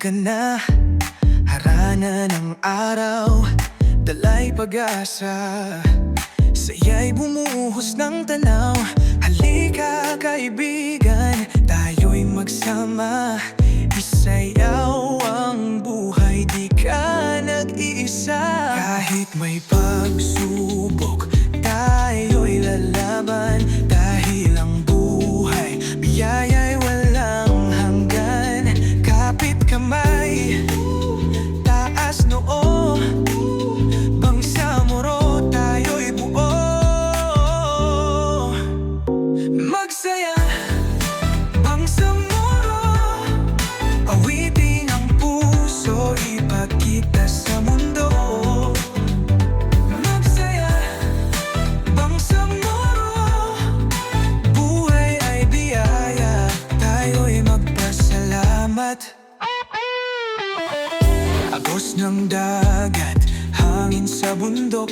ka na, harana ng araw, dalay pag-asa. Saya'y bumuhos ng tanaw, halika kaibigan, tayo'y magsama. Isayaw ang buhay, di ka nag-iisa. Kahit may pagsubok, tayo'y lalaban. Dahil ang buhay, biyaya'y walang hanggan. Kapit kamay, taas noo, bangsamoro, tayo'y buo. Magsaya, bangsamoro, awitin ang puso, ipakita sa mundo. Magsaya, bangsamoro, buhay ay biyaya, tayo'y magpasalamat. Agos ng dagat, hangin sa bundok,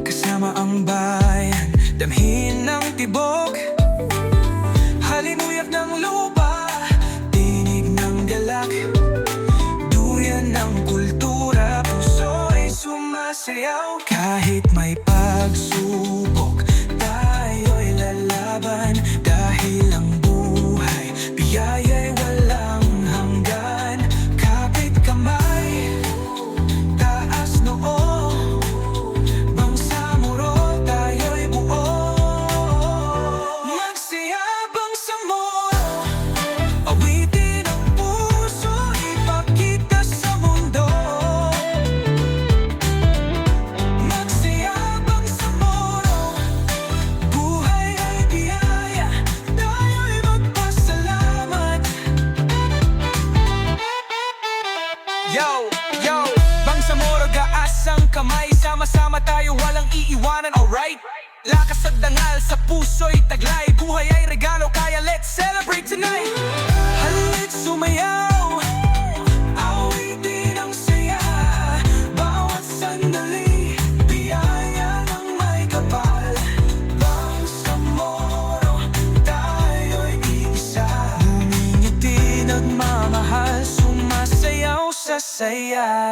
kasama ang bayan, damhin ng tibok. Halimuyak ng lupa, tinig ng galak, duyan ng kultura, puso ay sumasayaw. Kahit may pagsubok, tayo'y lalaban. Dahil ang buhay, biyaya'y walang hanggan. Kapit kamay, taas noo, bangsamoro, tayo'y buo. Magsaya, bangsamoro, awitin ang puso, ipakita sa mundo. Magsaya, bangsamoro, buhay ay biyaya, tayo'y magpasalamat. Yo, yo, bangsamoro, gaas ang kamay, sama-sama tayo, walang iiwanan, alright? Lakas at dangal sa puso'y taglay, buhay ay regalo, kaya let's celebrate tonight. Halika't sumayaw, awitin ang saya, bawat sandali, biyaya ng may kapal. Bangsamoro, tayo'y iisa, ngumingiti, nagmamahal, sumasayaw sa saya.